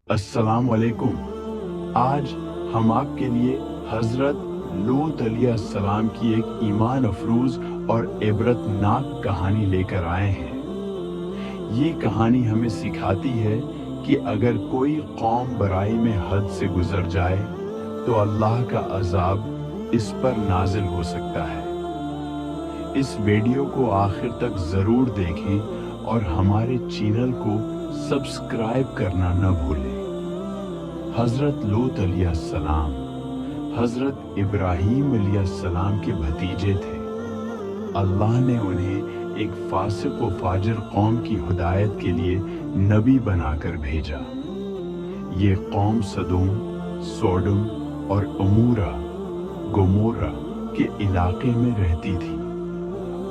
अस्सलाम वालेकुम। आज हम आपके लिए हजरत लूत अलैहिस्सलाम की एक ईमान अफरोज और इबरतनाक कहानी लेकर आए हैं। ये कहानी हमें सिखाती है कि अगर कोई कौम बुराई में हद से गुजर जाए तो अल्लाह का अजाब इस पर नाजिल हो सकता है। इस वीडियो को आखिर तक जरूर देखें और हमारे चैनल को सब्सक्राइब करना न भूलें। हजरत लूत अलैहिस्सलाम हजरत इब्राहीम अलैहिस्सलाम के भतीजे थे। अल्लाह ने उन्हें एक फासिक व फाजिर कौम की हिदायत के लिए नबी बनाकर भेजा। ये कौम सदोम, सोडम और गोमोरा के इलाके में रहती थी।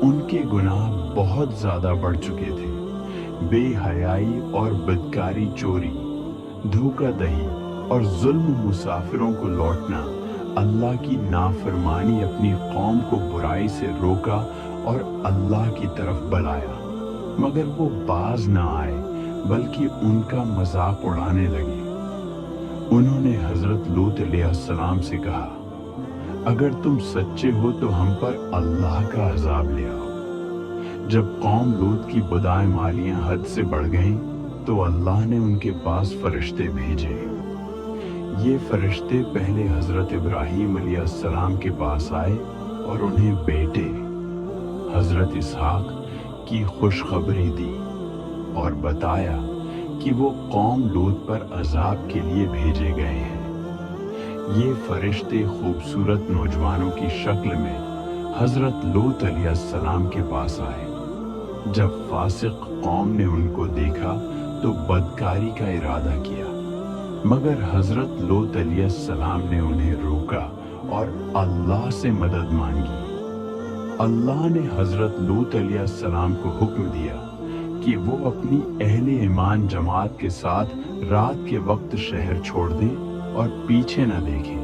उनके गुनाह बहुत ज्यादा बढ़ चुके थे। बेहयाई और बदकारी, चोरी, धोखाधड़ी और जुल्म, मुसाफिरों को लौटना, अल्लाह की नाफरमानी अपनी कौम को बुराई से रोका और अल्लाह की तरफ बुलाया, मगर वो बाज न आए बल्कि उनका मजाक उड़ाने लगे। उन्होंने हजरत लूत अलैहिस्सलाम से कहा, अगर तुम सच्चे हो तो हम पर अल्लाह का अजाब ले आओ। जब कौम लूत की बुदाई मालियां हद से बढ़ गईं तो अल्लाह ने उनके पास फरिश्ते भेजे। ये फरिश्ते पहले हजरत इब्राहीम अलैहिस्सलाम के पास आए और उन्हें बेटे हजरत इसहाक की खुशखबरी दी और बताया कि वो कौम लूत पर अजाब के लिए भेजे गए हैं। ये फरिश्ते खूबसूरत नौजवानों की शक्ल में हजरत लूत अलैहिस्सलाम के पास आए। जब फासिक कौम ने उनको देखा तो बदकारी का इरादा किया, मगर हजरत लूत अलैहिस्सलाम ने उन्हें रोका और अल्लाह से मदद मांगी। अल्लाह ने हजरत लूत अलैहिस्सलाम को हुक्म दिया कि वो अपनी अहले ईमान जमात के साथ रात के वक्त शहर छोड़ दें और पीछे न देखें।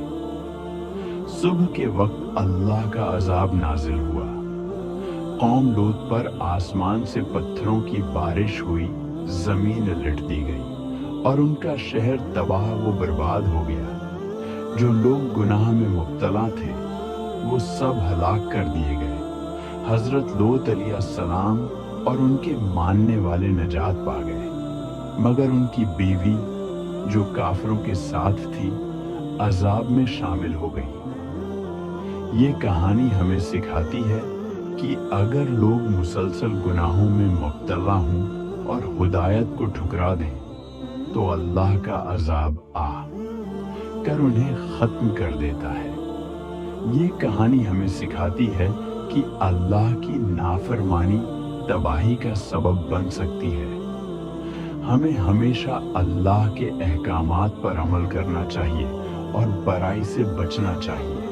सुबह के वक्त अल्लाह का अजाब नाजिल हुआ। कौम लूत पर आसमान से पत्थरों की बारिश हुई, जमीन लट दी गई और उनका शहर तबाह व बर्बाद हो गया। जो लोग गुनाह में मुब्तला थे वो सब हलाक कर दिए गए। हजरत लूत अलैहिस्सलाम और उनके मानने वाले नजात पा गए, मगर उनकी बीवी जो काफिरों के साथ थी अजाब में शामिल हो गई। ये कहानी हमें सिखाती है कि अगर लोग मुसलसल गुनाहों में मुब्तला हों और हिदायत को ठुकरा दें तो अल्लाह का अजाब आ कर उन्हें खत्म कर देता है। ये कहानी हमें सिखाती है कि अल्लाह की नाफरमानी तबाही का सबब बन सकती है। हमें हमेशा अल्लाह के अहकामात पर अमल करना चाहिए और बुराई से बचना चाहिए।